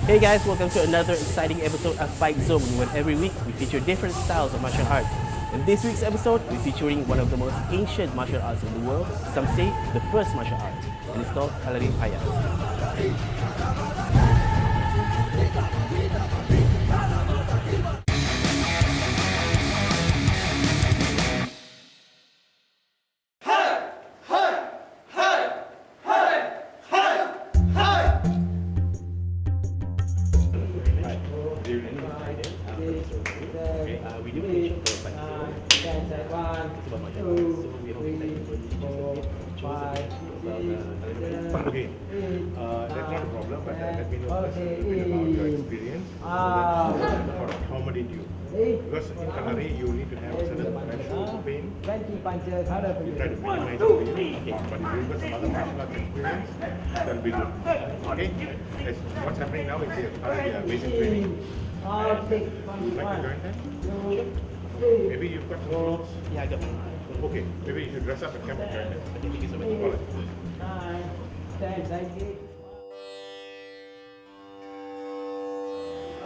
Hey guys, welcome to another exciting episode of Fight Zone, where every week we feature different styles of martial arts. In this week's episode, we're featuring one of the most ancient martial arts in the world. Some say the first martial art, and it's called Kalari Payat. We do mention the fight zone. It's about martial arts, so we hope that you will Okay, that's not a problem, but let me know a bit about your experience so that how to accommodate you. Because in Kalari, you need to have a certain threshold of pain. You try to minimize the pain, but if you've got some other martial arts experience, that'll be good. Okay? That's what's happening now is your basic training. Like to join that? Maybe you've got some clothes. Yeah, I got it. Okay, maybe you should dress up and come and join that. Okay, thank you so much. All right.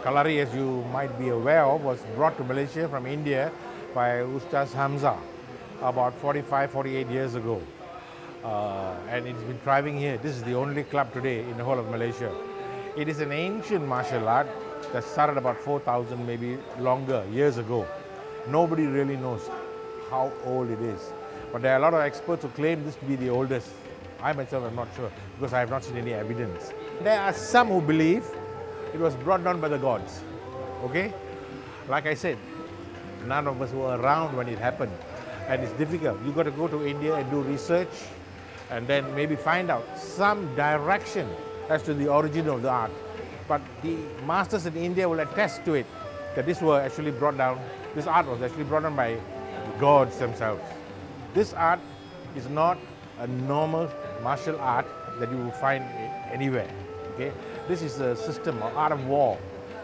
Kalari, as you might be aware of, was brought to Malaysia from India by Ustaz Hamza about 48 years ago. And it's been thriving here. This is the only club today in the whole of Malaysia. It is an ancient martial art that started about 4,000, maybe longer, years ago. Nobody really knows how old it is. But there are a lot of experts who claim this to be the oldest. I myself am not sure because I have not seen any evidence. There are some who believe it was brought down by the gods. Okay? Like I said, none of us were around when it happened. And it's difficult. You've got to go to India and do research and then maybe find out some direction as to the origin of the art. But the masters in India will attest to it, that this art was actually brought down by the gods themselves. This art is not a normal martial art that you will find anywhere. Okay? This is a system of art of war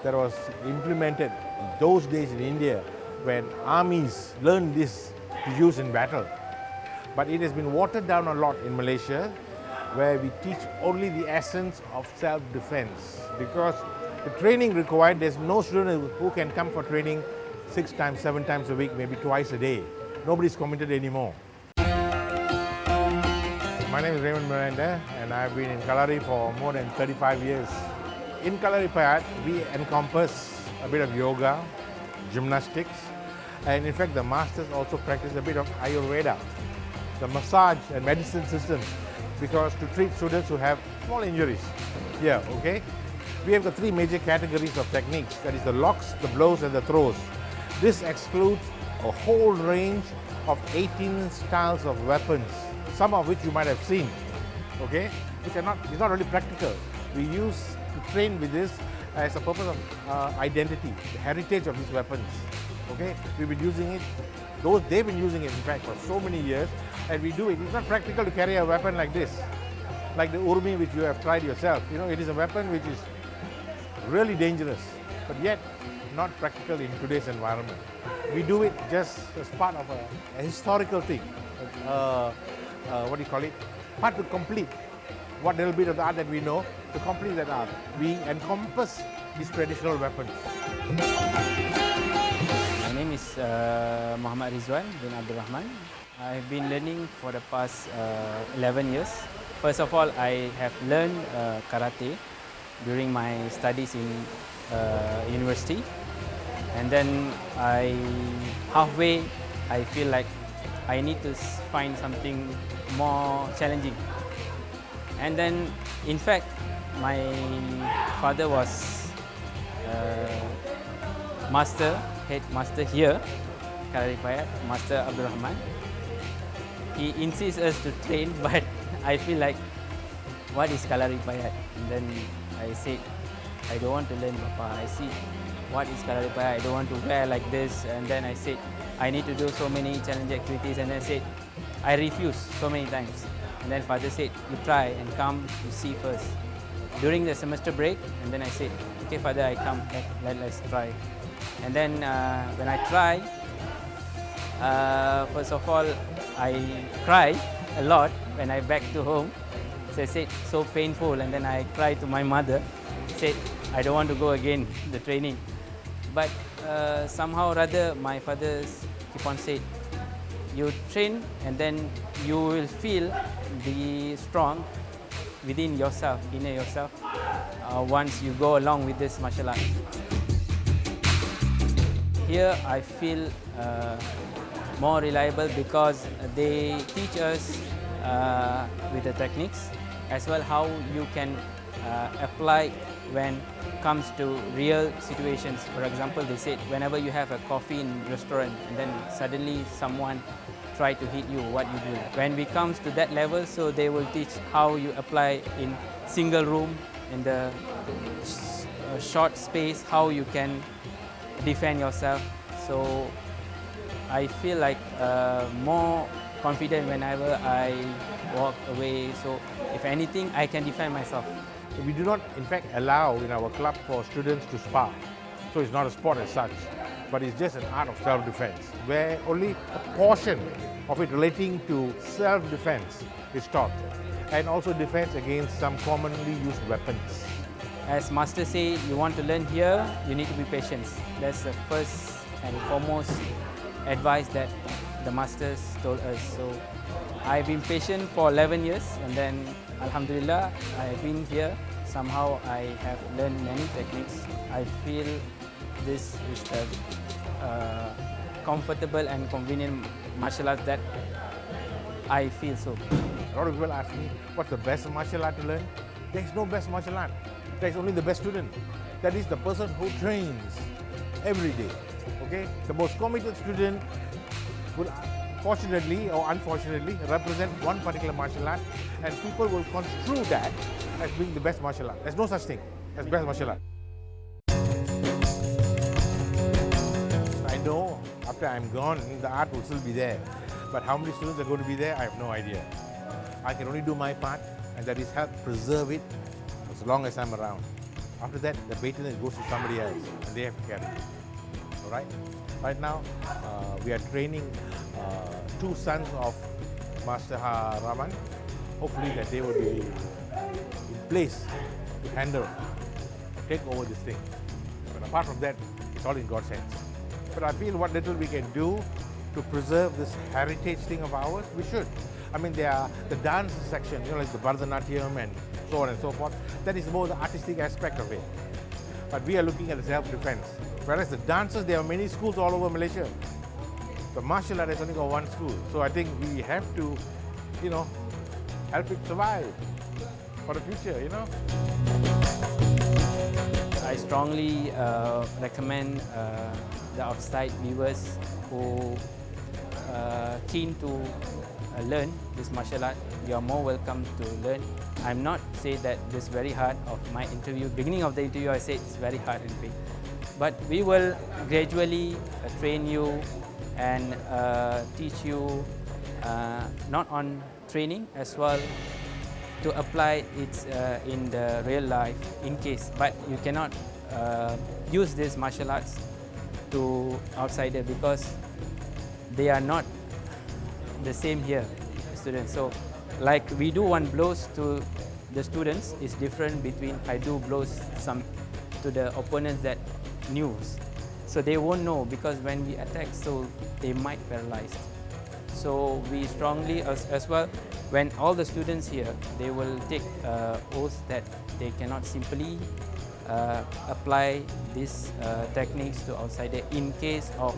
that was implemented in those days in India when armies learned this to use in battle. But it has been watered down a lot in Malaysia, where we teach only the essence of self-defense. Because the training required, there's no student who can come for training 6 times, 7 times a week, maybe twice a day. Nobody's committed anymore. My name is Raymond Miranda, and I've been in Kalari for more than 35 years. In Kalari Payat, we encompass a bit of yoga, gymnastics, and in fact the masters also practice a bit of Ayurveda, the massage and medicine system, because to treat students who have small injuries. Yeah, okay? We have the 3 major categories of techniques, that is the locks, the blows and the throws. This excludes a whole range of 18 styles of weapons, some of which you might have seen, okay? It's not really practical. We use to train with this as a purpose of identity, the heritage of these weapons, okay? We've been using it, they've been using it in fact for so many years, and we do it. It's not practical to carry a weapon like this, like the urmi which you have tried yourself. You know, it is a weapon which is really dangerous, but yet not practical in today's environment. We do it just as part of a historical thing. What do you call it? Part to complete what little bit of the art that we know, to complete that art. We encompass these traditional weapons. My name is Muhammad Rizwan bin Abdul Rahman. I've been learning for the past 11 years. First of all, I have learned karate during my studies in university. And then halfway, I feel like I need to find something more challenging. And then, in fact, my father was head master here, Kalari Payat, Master Abdul Rahman. He insists us to train, but I feel like, what is Kalari Payat? And then I said, I don't want to learn, Papa. I see what is Kalari Payat. I don't want to wear like this. And then I said, I need to do so many challenging activities. And I said, I refused so many times. And then father said, you try and come to see first. During the semester break, and then I said, okay father, I come, let's try. And then when I try, first of all, I cried a lot when I back to home. So I said, so painful, and then I cried to my mother. Said, I don't want to go again the training. But somehow or other, my father keep on saying, you train and then you will feel the strong within yourself, inner yourself, once you go along with this martial art. Here I feel more reliable because they teach us with the techniques as well how you can apply when comes to real situations. For example, they said whenever you have a coffee in restaurant and then suddenly someone try to hit you, what you do. When we comes to that level, so they will teach how you apply in single room, in the short space, how you can defend yourself. So I feel like more confident whenever I walk away. So if anything, I can defend myself. We do not, in fact, allow in our club for students to spar. So it's not a sport as such, but it's just an art of self-defense, where only a portion of it relating to self-defense is taught, and also defense against some commonly used weapons. As Master say, you want to learn here, you need to be patient. That's the first and foremost advice that the Masters told us. So I've been patient for 11 years, and then Alhamdulillah, I've been here. Somehow I have learned many techniques. I feel this is a comfortable and convenient martial art that I feel so. A lot of people ask me, what's the best martial art to learn? There is no best martial art. There is only the best student. That is the person who trains every day. Okay? The most committed student will fortunately or unfortunately represent one particular martial art, and people will construe that as being the best martial art. There's no such thing as best martial art. I know after I'm gone, the art will still be there. But how many students are going to be there, I have no idea. I can only do my part, and that is help preserve it as long as I'm around. After that, the baton goes to somebody else, and they have to carry it. All right? Right now, we are training two sons of Master Raman. Hopefully that they will be in place to handle, take over this thing. But apart from that, it's all in God's hands. But I feel what little we can do to preserve this heritage thing of ours, we should. I mean, there are the dance section, you know, like the Bharatanatyam and so on and so forth. That is more the artistic aspect of it. But we are looking at the self-defense. Whereas the dancers, there are many schools all over Malaysia. The martial art has only got one school. So I think we have to, you know, help it survive for the future, you know. I strongly recommend the outside viewers who are keen to learn this martial art. You are more welcome to learn. I'm not saying that this is very hard. Of my interview, beginning of the interview, I said it's very hard and big. But we will gradually train you and teach you not on training as well to apply it in the real life in case. But you cannot use these martial arts to outsider because they are not the same here, students. So like we do one blows to the students is different between I do blows some to the opponents that news. So they won't know because when we attack, so they might paralyze. So we strongly as well, when all the students here, they will take oath that they cannot simply apply these techniques to outsider in case of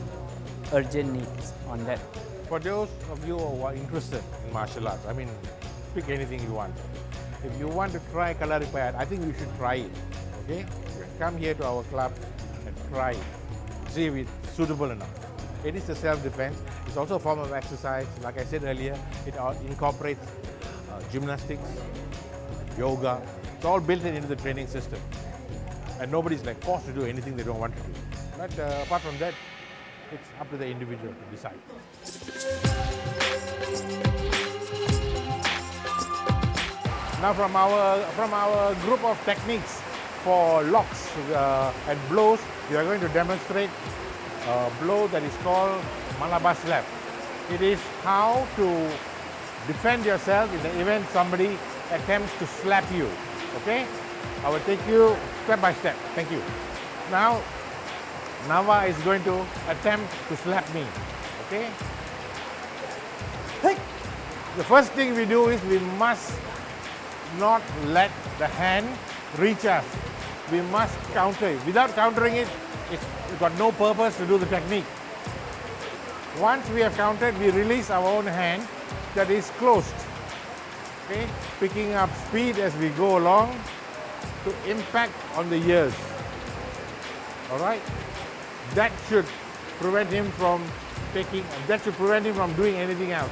urgent needs on that. For those of you who are interested in martial arts, I mean, pick anything you want. If you want to try Kalari Payat, I think you should try it, okay? Come here to our club and try it. See if it's suitable enough. It is a self-defense. It's also a form of exercise. Like I said earlier, it incorporates gymnastics, yoga. It's all built into the training system. And nobody's like forced to do anything they don't want to do. But apart from that, it's up to the individual to decide. Now from our group of techniques for locks and blows, we are going to demonstrate a blow that is called Malabar slap. It is how to defend yourself in the event somebody attempts to slap you. Okay? I will take you step by step. Thank you. Now, Nava is going to attempt to slap me. Okay? Hey! The first thing we do is we must not let the hand reach us. We must counter it. Without countering it, it's got no purpose to do the technique. Once we have countered, we release our own hand that is closed. Okay? Picking up speed as we go along to impact on the ears. Alright? That should prevent him from doing anything else.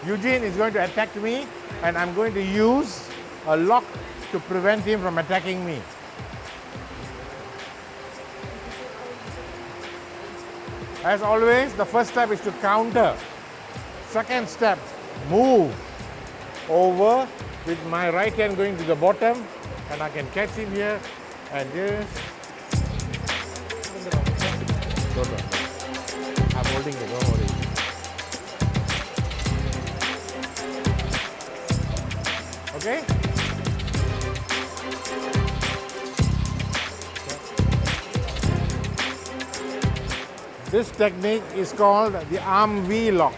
Eugene is going to attack me, and I'm going to use a lock to prevent him from attacking me. As always, the first step is to counter. Second step, move over with my right hand going to the bottom, and I can catch him here and just. I'm holding it, don't worry. Okay? This technique is called the arm V lock.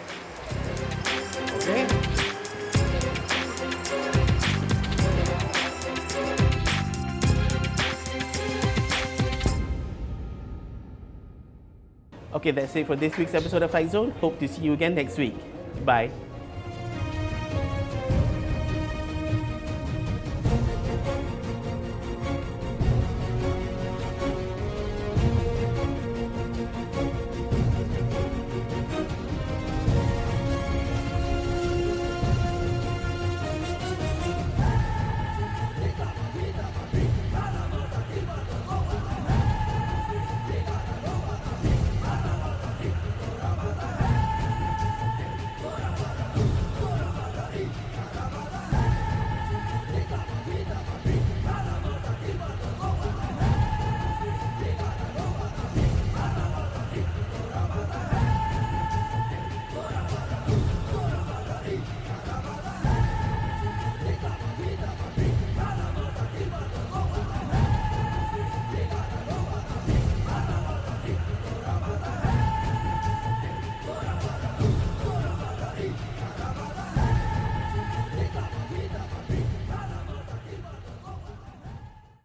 Okay? Okay, that's it for this week's episode of Fight Zone. Hope to see you again next week. Bye.